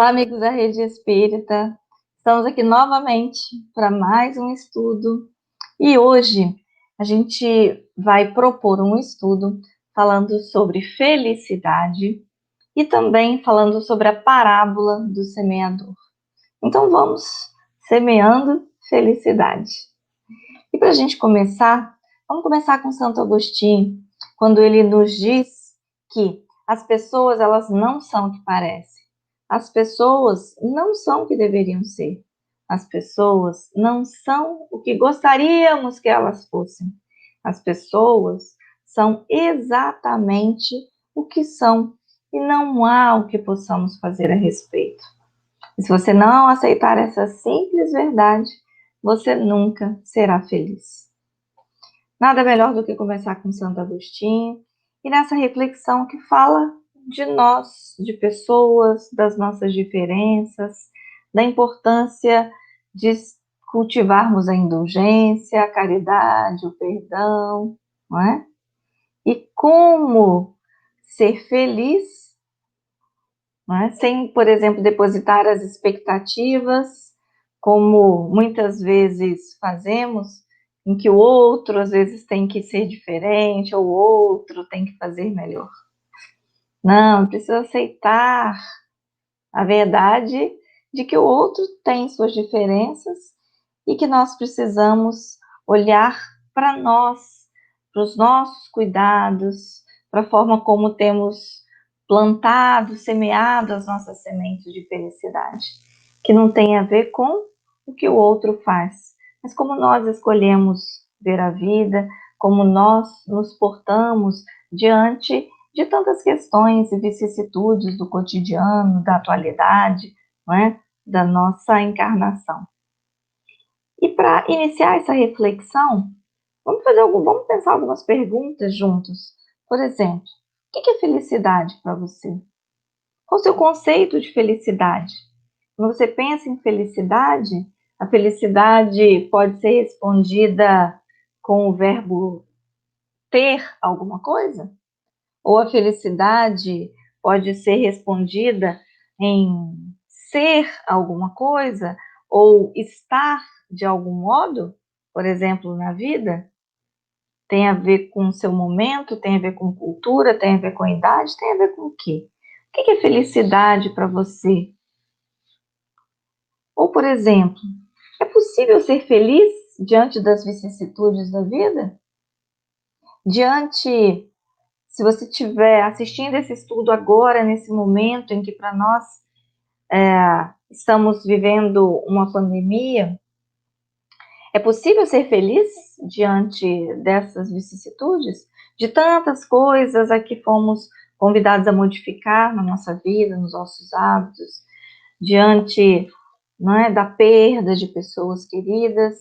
Olá, amigos da Rede Espírita. Estamos aqui novamente para mais um estudo e hoje a gente vai propor um estudo falando sobre felicidade e também falando sobre a parábola do semeador. Então vamos semeando felicidade. E para a gente começar, vamos começar com Santo Agostinho, quando ele nos diz que as pessoas elas não são o que parecem. As pessoas não são o que deveriam ser. As pessoas não são o que gostaríamos que elas fossem. As pessoas são exatamente o que são e não há o que possamos fazer a respeito. E se você não aceitar essa simples verdade, você nunca será feliz. Nada melhor do que conversar com Santo Agostinho e nessa reflexão que fala de nós, de pessoas, das nossas diferenças, da importância de cultivarmos a indulgência, a caridade, o perdão, não é? E como ser feliz, não é? Sem, por exemplo, depositar as expectativas, como muitas vezes fazemos, em que o outro às vezes tem que ser diferente, ou o outro tem que fazer melhor. Não, precisa aceitar a verdade de que o outro tem suas diferenças e que nós precisamos olhar para nós, para os nossos cuidados, para a forma como temos plantado, semeado as nossas sementes de felicidade, que não tem a ver com o que o outro faz, mas como nós escolhemos ver a vida, como nós nos portamos diante de tantas questões e vicissitudes do cotidiano, da atualidade, não é? Da nossa encarnação. E para iniciar essa reflexão, vamos pensar algumas perguntas juntos. Por exemplo, o que é felicidade para você? Qual o seu conceito de felicidade? Quando você pensa em felicidade, a felicidade pode ser respondida com o verbo ter alguma coisa? Ou a felicidade pode ser respondida em ser alguma coisa ou estar de algum modo, por exemplo, na vida? Tem a ver com o seu momento, tem a ver com cultura, tem a ver com idade, tem a ver com o quê? O que é felicidade para você? Ou, por exemplo, é possível ser feliz diante das vicissitudes da vida? Se você estiver assistindo esse estudo agora, nesse momento em que para nós estamos vivendo uma pandemia, é possível ser feliz diante dessas vicissitudes? De tantas coisas a que fomos convidados a modificar na nossa vida, nos nossos hábitos, diante, não é, da perda de pessoas queridas,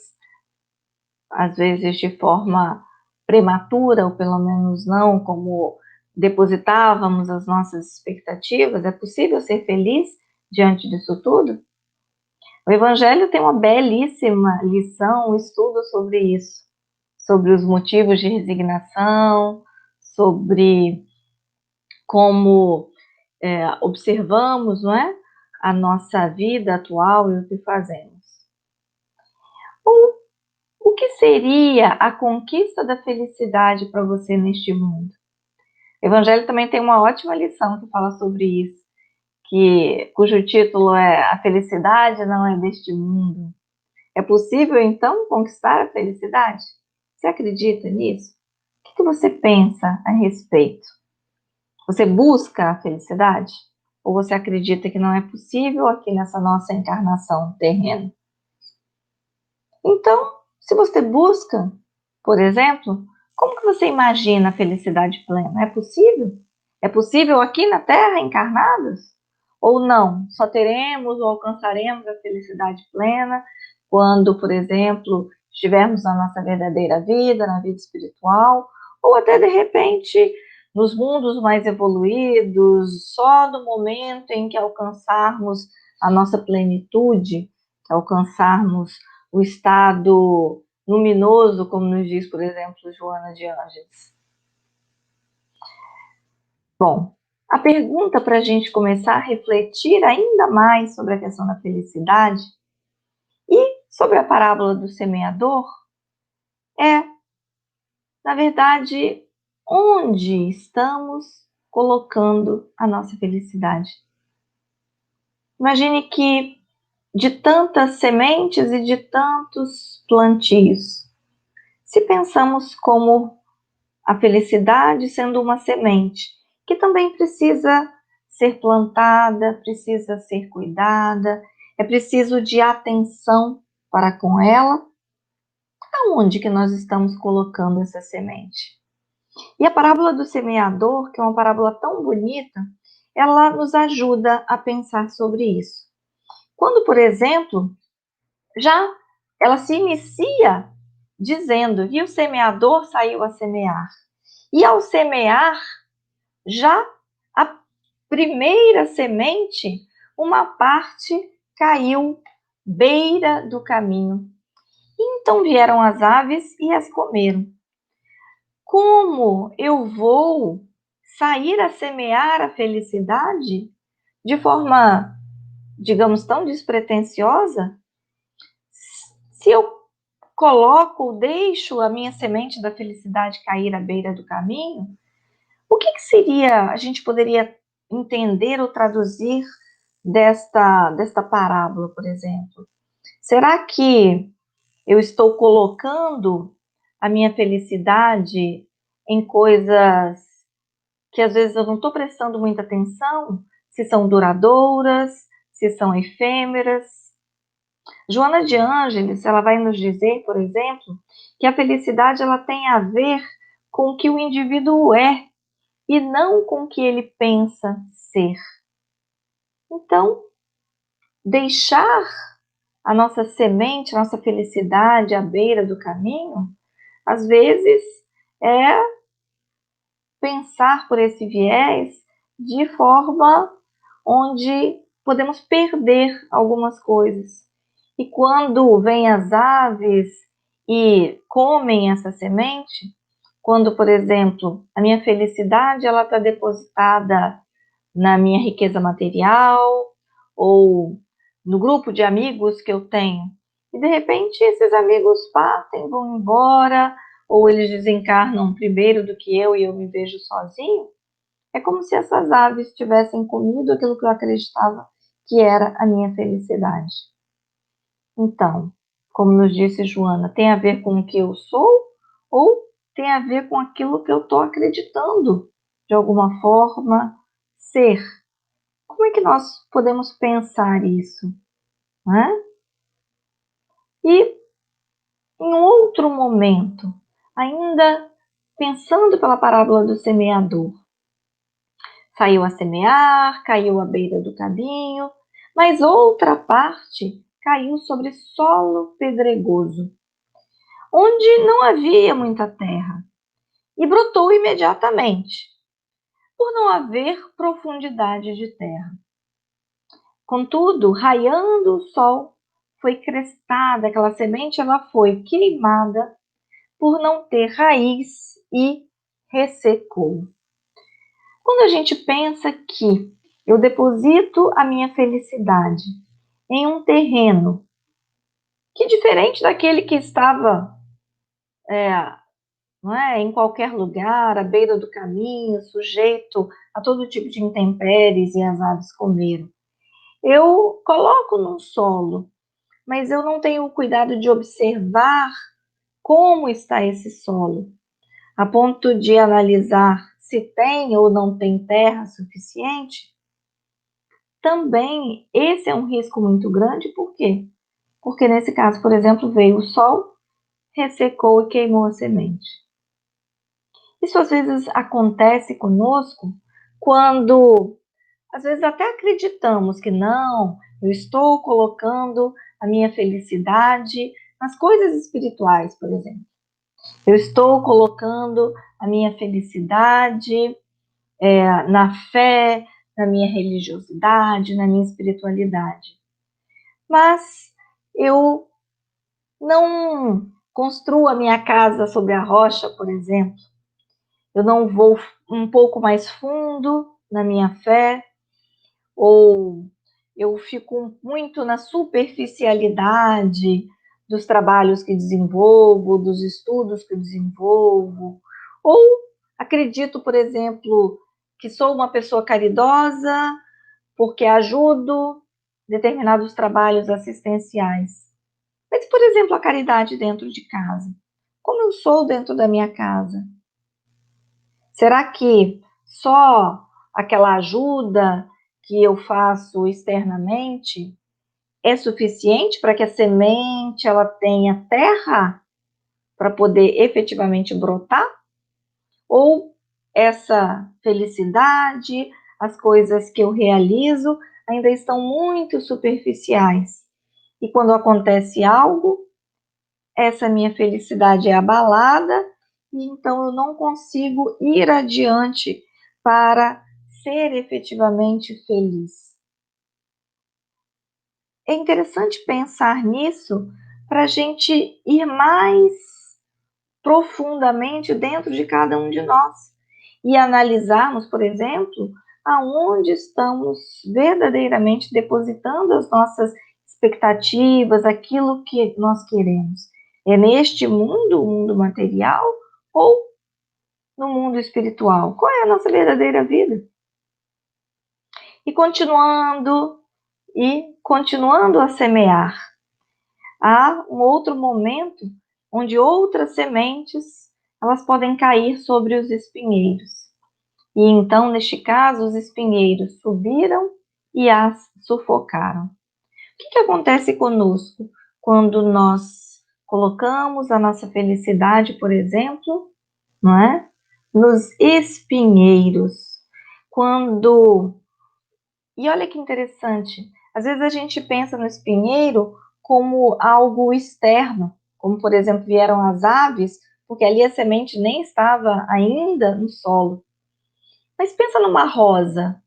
às vezes de forma prematura, ou pelo menos não como depositávamos as nossas expectativas. É possível ser feliz diante disso tudo? O Evangelho tem uma belíssima lição, um estudo sobre isso, sobre os motivos de resignação, sobre como observamos, não é, a nossa vida atual e o que fazemos. O que seria a conquista da felicidade para você neste mundo? O Evangelho também tem uma ótima lição que fala sobre isso, cujo título é A Felicidade Não É Deste Mundo. É possível, então, conquistar a felicidade? Você acredita nisso? O que você pensa a respeito? Você busca a felicidade? Ou você acredita que não é possível aqui nessa nossa encarnação terrena? Então, se você busca, por exemplo, como que você imagina a felicidade plena? É possível? É possível aqui na Terra, encarnados? Ou não? Só teremos ou alcançaremos a felicidade plena quando, por exemplo, estivermos na nossa verdadeira vida, na vida espiritual, ou até de repente nos mundos mais evoluídos, só no momento em que alcançarmos a nossa plenitude, alcançarmos o estado luminoso, como nos diz, por exemplo, Joana de Ângeles. Bom, A pergunta para a gente começar a refletir ainda mais sobre a questão da felicidade e sobre a parábola do semeador é, na verdade, onde estamos colocando a nossa felicidade. Imagine que de tantas sementes e de tantos plantios, se pensamos como a felicidade sendo uma semente, que também precisa ser plantada, precisa ser cuidada, é preciso de atenção para com ela. Aonde que nós estamos colocando essa semente? E a parábola do semeador, que é uma parábola tão bonita, ela nos ajuda a pensar sobre isso. Quando, por exemplo, já ela se inicia dizendo: e o semeador saiu a semear. E ao semear, já a primeira semente, uma parte caiu beira do caminho. Então vieram as aves e as comeram. Como eu vou sair a semear a felicidade de forma, digamos, tão despretensiosa, se eu coloco, deixo a minha semente da felicidade cair à beira do caminho? O que seria, a gente poderia entender ou traduzir desta parábola, por exemplo? Será que eu estou colocando a minha felicidade em coisas que às vezes eu não estou prestando muita atenção, se são duradouras, se são efêmeras? Joana de Ângeles, ela vai nos dizer, por exemplo, que a felicidade ela tem a ver com o que o indivíduo é e não com o que ele pensa ser. Então, deixar a nossa semente, a nossa felicidade à beira do caminho, às vezes é pensar por esse viés de forma onde podemos perder algumas coisas. E quando vêm as aves e comem essa semente, quando, por exemplo, a minha felicidade ela está depositada na minha riqueza material ou no grupo de amigos que eu tenho, e de repente esses amigos partem, vão embora, ou eles desencarnam primeiro do que eu e eu me vejo sozinho, é como se essas aves tivessem comido aquilo que eu acreditava que era a minha felicidade. Então, como nos disse Joana, tem a ver com o que eu sou ou tem a ver com aquilo que eu estou acreditando, de alguma forma, ser? Como é que nós podemos pensar isso? Né? E em outro momento, ainda pensando pela parábola do semeador, saiu a semear, caiu à beira do caminho, mas outra parte caiu sobre solo pedregoso, onde não havia muita terra, e brotou imediatamente, por não haver profundidade de terra. Contudo, raiando o sol, foi crestada, aquela semente ela foi queimada por não ter raiz e ressecou. Quando a gente pensa que eu deposito a minha felicidade em um terreno que diferente daquele que estava não é, em qualquer lugar, à beira do caminho, sujeito a todo tipo de intempéries e as aves comeram, eu coloco num solo, mas eu não tenho o cuidado de observar como está esse solo, a ponto de analisar se tem ou não tem terra suficiente. Também esse é um risco muito grande, por quê? Porque nesse caso, por exemplo, veio o sol, ressecou e queimou a semente. Isso às vezes acontece conosco quando, às vezes até acreditamos que não, eu estou colocando a minha felicidade nas coisas espirituais, por exemplo. Eu estou colocando a minha felicidade na fé, na minha religiosidade, na minha espiritualidade. Mas eu não construo a minha casa sobre a rocha, por exemplo. Eu não vou um pouco mais fundo na minha fé, ou eu fico muito na superficialidade dos trabalhos que desenvolvo, dos estudos que desenvolvo, ou acredito, por exemplo, que sou uma pessoa caridosa porque ajudo determinados trabalhos assistenciais. Mas, por exemplo, a caridade dentro de casa. Como eu sou dentro da minha casa? Será que só aquela ajuda que eu faço externamente é suficiente para que a semente ela tenha terra para poder efetivamente brotar? Ou essa felicidade, as coisas que eu realizo ainda estão muito superficiais? E quando acontece algo, essa minha felicidade é abalada e então eu não consigo ir adiante para ser efetivamente feliz. É interessante pensar nisso para a gente ir mais profundamente dentro de cada um de nós e analisarmos, por exemplo, aonde estamos verdadeiramente depositando as nossas expectativas, aquilo que nós queremos. É neste mundo, o mundo material, ou no mundo espiritual? Qual é a nossa verdadeira vida? E continuando a semear, há um outro momento onde outras sementes elas podem cair sobre os espinheiros. E então, neste caso, os espinheiros subiram e as sufocaram. O que acontece conosco quando nós colocamos a nossa felicidade, por exemplo, não é? Nos espinheiros? E olha que interessante, às vezes a gente pensa no espinheiro como algo externo, como por exemplo vieram as aves, porque ali a semente nem estava ainda no solo. Mas pensa numa rosa.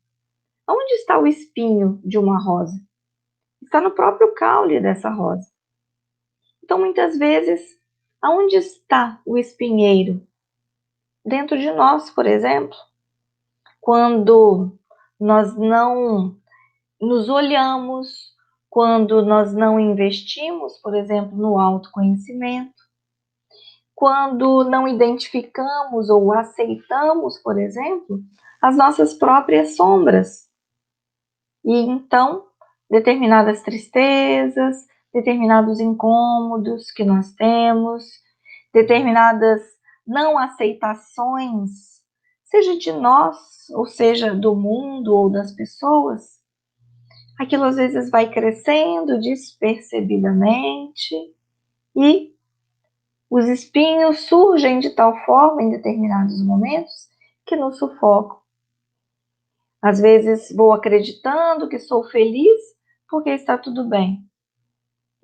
Onde está o espinho de uma rosa? Está no próprio caule dessa rosa. Então, muitas vezes, aonde está o espinheiro? Dentro de nós, por exemplo. Quando nós não nos olhamos, quando nós não investimos, por exemplo, no autoconhecimento, quando não identificamos ou aceitamos, por exemplo, as nossas próprias sombras. E então, determinadas tristezas, determinados incômodos que nós temos, determinadas não aceitações, seja de nós, ou seja do mundo ou das pessoas, aquilo às vezes vai crescendo despercebidamente e os espinhos surgem de tal forma em determinados momentos que nos sufocam. Às vezes vou acreditando que sou feliz porque está tudo bem.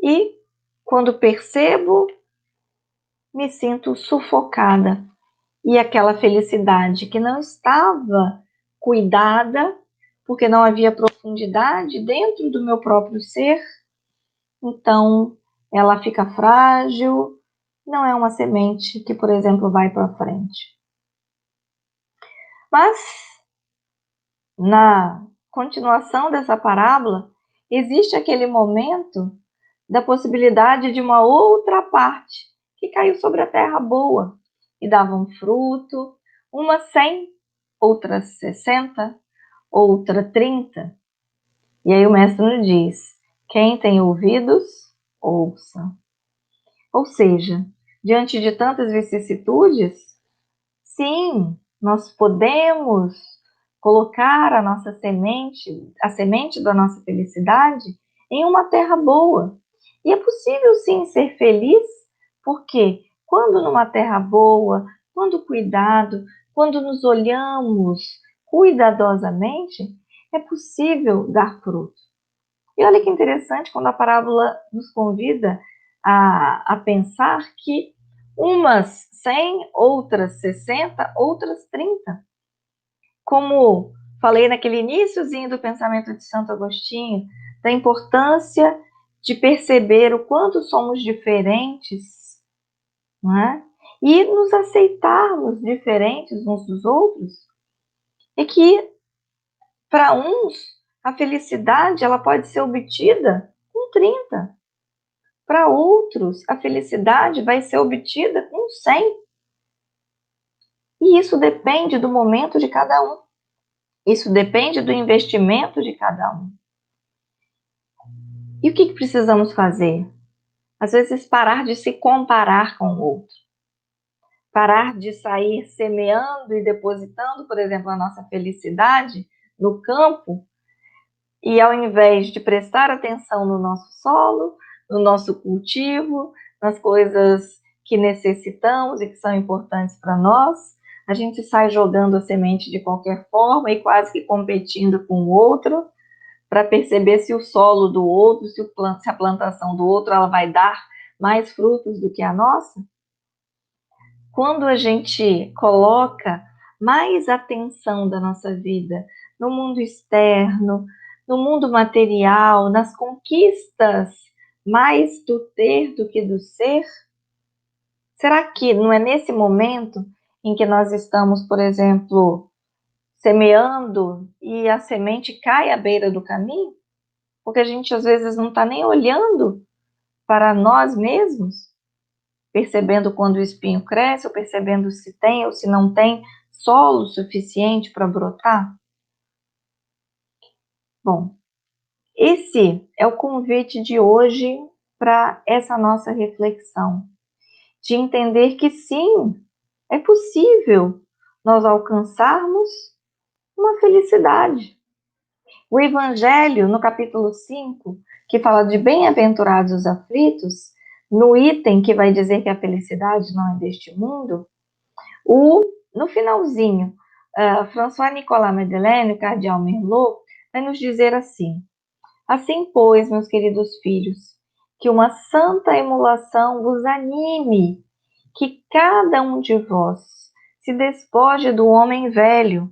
E quando percebo, me sinto sufocada. E aquela felicidade que não estava cuidada, porque não havia profundidade dentro do meu próprio ser, então ela fica frágil, não é uma semente que, por exemplo, vai para frente. Mas na continuação dessa parábola, existe aquele momento da possibilidade de uma outra parte que caiu sobre a terra boa e dava um fruto, uma 100, outra 60, outra 30. E aí o mestre nos diz: quem tem ouvidos, ouça. Ou seja, diante de tantas vicissitudes, sim, nós podemos colocar a nossa semente, a semente da nossa felicidade, em uma terra boa. E é possível sim ser feliz, porque quando numa terra boa, quando cuidado, quando nos olhamos cuidadosamente, é possível dar fruto. E olha que interessante quando a parábola nos convida a pensar que umas 100, outras 60, outras 30. Como falei naquele iniciozinho do pensamento de Santo Agostinho, da importância de perceber o quanto somos diferentes, não é? E nos aceitarmos diferentes uns dos outros, é que Para uns, a felicidade ela pode ser obtida com 30. Para outros, a felicidade vai ser obtida com 100. E isso depende do momento de cada um. Isso depende do investimento de cada um. E o que precisamos fazer? Às vezes, parar de se comparar com o outro. Parar de sair semeando e depositando, por exemplo, a nossa felicidade no campo, e ao invés de prestar atenção no nosso solo, no nosso cultivo, nas coisas que necessitamos e que são importantes para nós, a gente sai jogando a semente de qualquer forma e quase que competindo com o outro para perceber se o solo do outro, se a plantação do outro ela vai dar mais frutos do que a nossa. Quando a gente coloca mais atenção da nossa vida no mundo externo, no mundo material, nas conquistas, mais do ter do que do ser, será que não é nesse momento em que nós estamos, por exemplo, semeando e a semente cai à beira do caminho? Porque a gente às vezes não está nem olhando para nós mesmos, percebendo quando o espinho cresce, ou percebendo se tem ou se não tem solo suficiente para brotar? Bom, esse é o convite de hoje para essa nossa reflexão, de entender que sim, é possível nós alcançarmos uma felicidade. O Evangelho, no capítulo 5, que fala de bem-aventurados os aflitos, no item que vai dizer que a felicidade não é deste mundo, no finalzinho, François-Nicolas Madeleine, o cardeal Merlot, vai nos dizer assim: assim, pois, meus queridos filhos, que uma santa emulação vos anime, que cada um de vós se despoje do homem velho.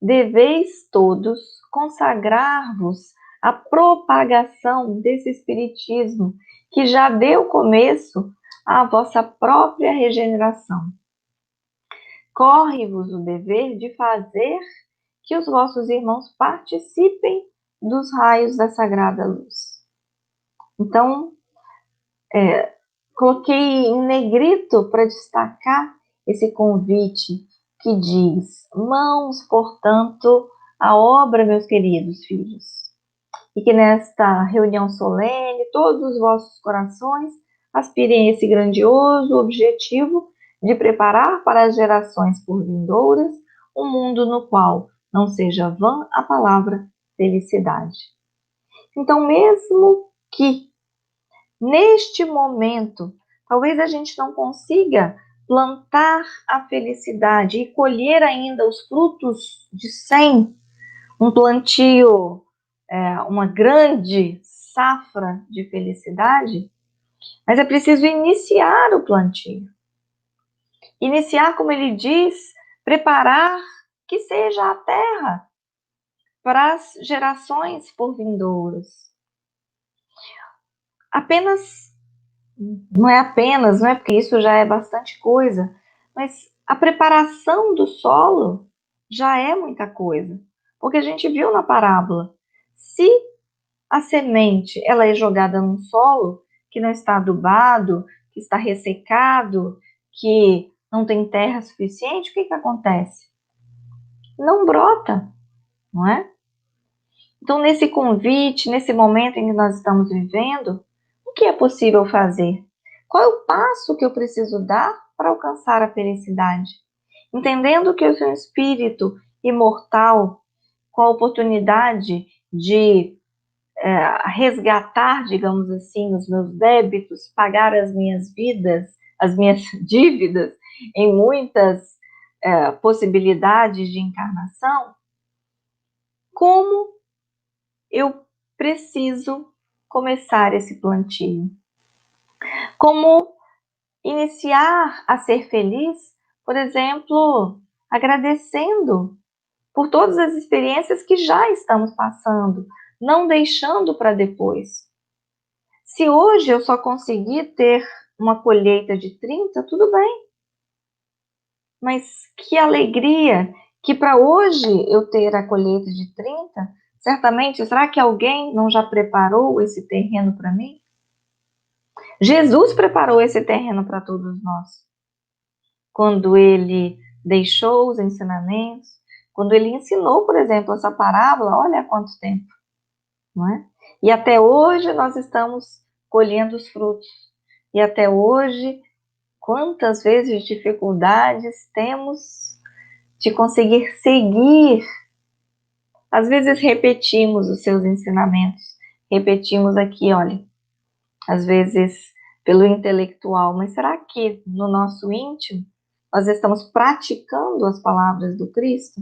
Deveis todos consagrar-vos à propagação desse espiritismo, que já deu começo à vossa própria regeneração. Corre-vos o dever de fazer que os vossos irmãos participem dos raios da sagrada luz. Então, coloquei em negrito para destacar esse convite que diz: mãos, portanto, à obra, meus queridos filhos. E que nesta reunião solene, todos os vossos corações aspirem a esse grandioso objetivo de preparar para as gerações por vindouras um mundo no qual não seja vã a palavra felicidade. Então, mesmo que neste momento talvez a gente não consiga plantar a felicidade e colher ainda os frutos de 100, um plantio, uma grande safra de felicidade, mas é preciso iniciar o plantio. Iniciar, como ele diz, preparar que seja a terra para as gerações por vindouras. Não é porque isso já é bastante coisa, mas a preparação do solo já é muita coisa. Porque a gente viu na parábola, se a semente ela é jogada num solo que não está adubado, que está ressecado, que não tem terra suficiente, o que acontece? Não brota, não é? Então, nesse convite, nesse momento em que nós estamos vivendo, o que é possível fazer? Qual é o passo que eu preciso dar para alcançar a felicidade? Entendendo que eu sou um espírito imortal, com a oportunidade de resgatar, digamos assim, os meus débitos, pagar as minhas dívidas em muitas possibilidades de encarnação, como eu preciso começar esse plantio? Como iniciar a ser feliz, por exemplo, agradecendo por todas as experiências que já estamos passando, não deixando para depois. Se hoje eu só conseguir ter uma colheita de 30, tudo bem. Mas que alegria que para hoje eu ter a colheita de 30, certamente, será que alguém não já preparou esse terreno para mim? Jesus preparou esse terreno para todos nós. Quando ele deixou os ensinamentos, quando ele ensinou, por exemplo, essa parábola, olha há quanto tempo, não é? E até hoje nós estamos colhendo os frutos. E até hoje, quantas vezes dificuldades temos de conseguir seguir. Às vezes repetimos os seus ensinamentos, repetimos aqui, olha, às vezes pelo intelectual, mas será que no nosso íntimo nós estamos praticando as palavras do Cristo?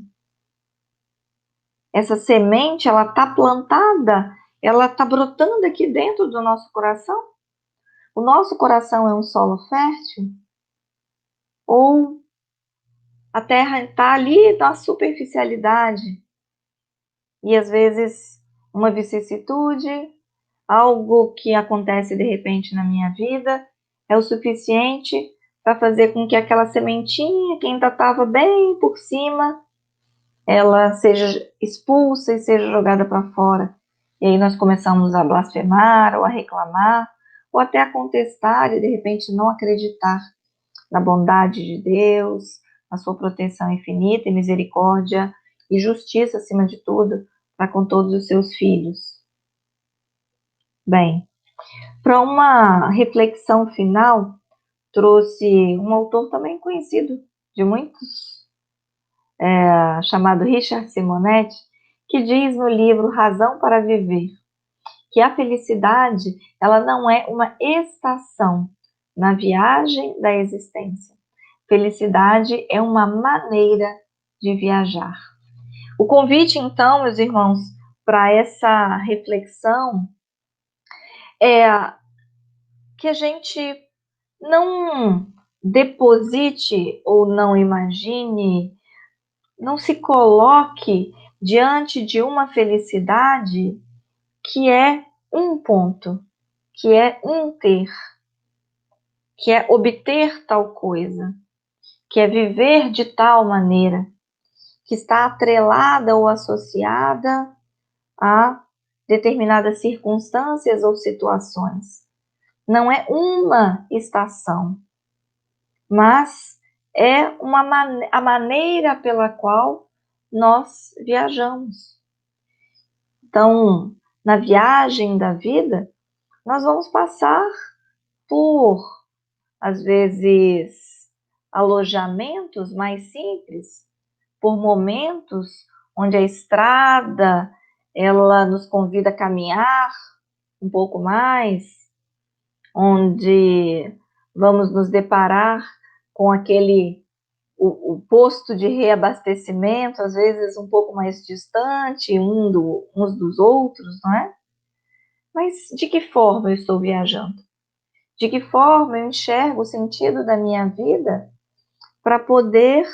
Essa semente, ela está plantada, ela está brotando aqui dentro do nosso coração? O nosso coração é um solo fértil? Ou a terra está ali na superficialidade? E às vezes uma vicissitude, algo que acontece de repente na minha vida, é o suficiente para fazer com que aquela sementinha que ainda estava bem por cima, ela seja expulsa e seja jogada para fora. E aí nós começamos a blasfemar, ou a reclamar, ou até a contestar e de repente não acreditar na bondade de Deus, na sua proteção infinita e misericórdia e justiça acima de tudo para com todos os seus filhos. Bem, para uma reflexão final, trouxe um autor também conhecido de muitos, chamado Richard Simonetti, que diz no livro Razão para Viver, que a felicidade, ela não é uma estação na viagem da existência. Felicidade é uma maneira de viajar. O convite, então, meus irmãos, para essa reflexão é que a gente não deposite ou não imagine, não se coloque diante de uma felicidade que é um ponto, que é um ter, que é obter tal coisa, que é viver de tal maneira, que está atrelada ou associada a determinadas circunstâncias ou situações. Não é uma estação, mas é a maneira pela qual nós viajamos. Então, na viagem da vida, nós vamos passar por, às vezes, alojamentos mais simples, por momentos onde a estrada ela nos convida a caminhar um pouco mais, onde vamos nos deparar com o posto de reabastecimento, às vezes um pouco mais distante uns dos outros, não é? Mas de que forma eu estou viajando? De que forma eu enxergo o sentido da minha vida para poder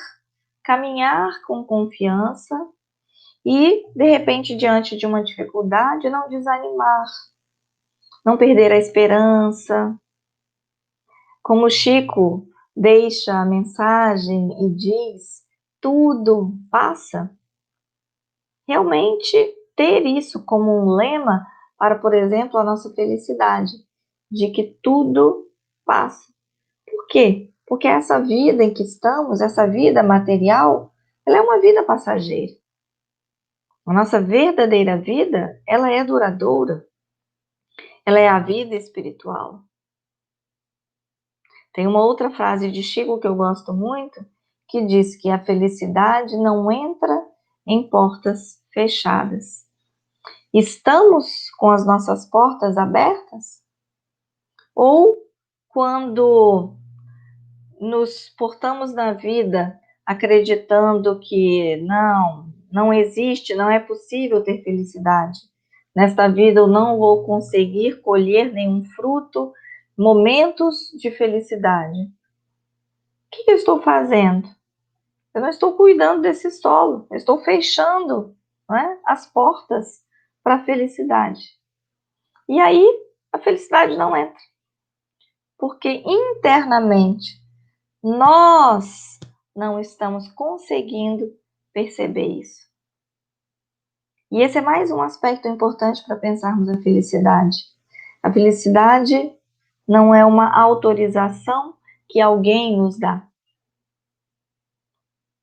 caminhar com confiança e, de repente, diante de uma dificuldade, não desanimar, não perder a esperança. Como Chico deixa a mensagem e diz, tudo passa. Realmente ter isso como um lema para, por exemplo, a nossa felicidade, de que tudo passa. Por quê? Porque essa vida em que estamos, essa vida material, ela é uma vida passageira. A nossa verdadeira vida, ela é duradoura. Ela é a vida espiritual. Tem uma outra frase de Chico que eu gosto muito, que diz que a felicidade não entra em portas fechadas. Estamos com as nossas portas abertas? Ou quando nos portamos na vida acreditando que não existe, não é possível ter felicidade. Nesta vida eu não vou conseguir colher nenhum fruto, momentos de felicidade. O que eu estou fazendo? Eu não estou cuidando desse solo, eu estou fechando, não é, as portas para a felicidade. E aí a felicidade não entra. Porque internamente nós não estamos conseguindo perceber isso. E esse é mais um aspecto importante para pensarmos a felicidade. A felicidade não é uma autorização que alguém nos dá.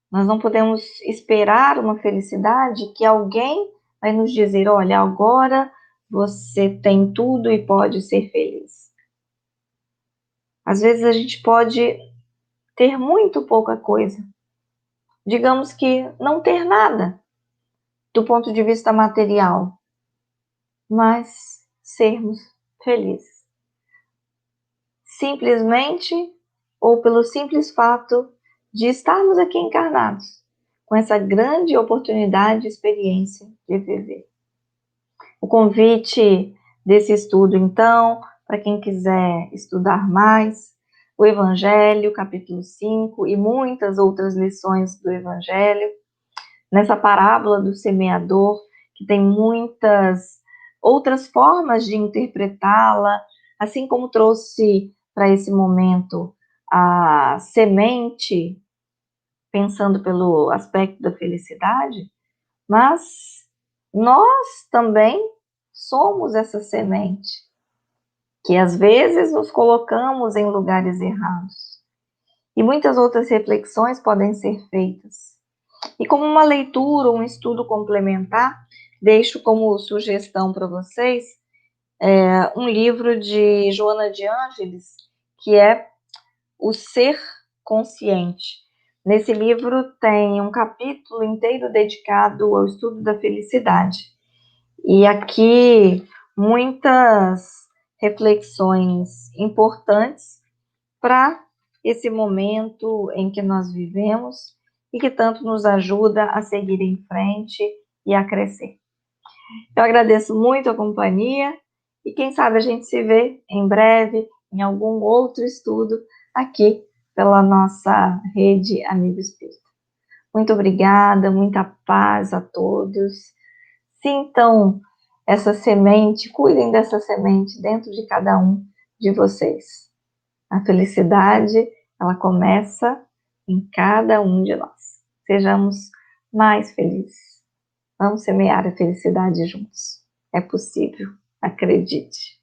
Nós não podemos esperar uma felicidade que alguém vai nos dizer, olha, agora você tem tudo e pode ser feliz. Às vezes a gente pode ter muito pouca coisa. Digamos que não ter nada do ponto de vista material, mas sermos felizes. Simplesmente ou pelo simples fato de estarmos aqui encarnados, com essa grande oportunidade e experiência de viver. O convite desse estudo, então, para quem quiser estudar mais, o Evangelho, capítulo 5 e muitas outras lições do Evangelho, nessa parábola do semeador, que tem muitas outras formas de interpretá-la, assim como trouxe para esse momento a semente, pensando pelo aspecto da felicidade, mas nós também somos essa semente, que às vezes nos colocamos em lugares errados. E muitas outras reflexões podem ser feitas. E como uma leitura, um estudo complementar, deixo como sugestão para vocês um livro de Joana de Ângeles, que é O Ser Consciente. Nesse livro tem um capítulo inteiro dedicado ao estudo da felicidade. E aqui muitas reflexões importantes para esse momento em que nós vivemos e que tanto nos ajuda a seguir em frente e a crescer. Eu agradeço muito a companhia e quem sabe a gente se vê em breve em algum outro estudo aqui pela nossa rede Amigo Espírita. Muito obrigada, muita paz a todos. Sintam essa semente, cuidem dessa semente dentro de cada um de vocês. A felicidade, ela começa em cada um de nós. Sejamos mais felizes. Vamos semear a felicidade juntos. É possível, acredite.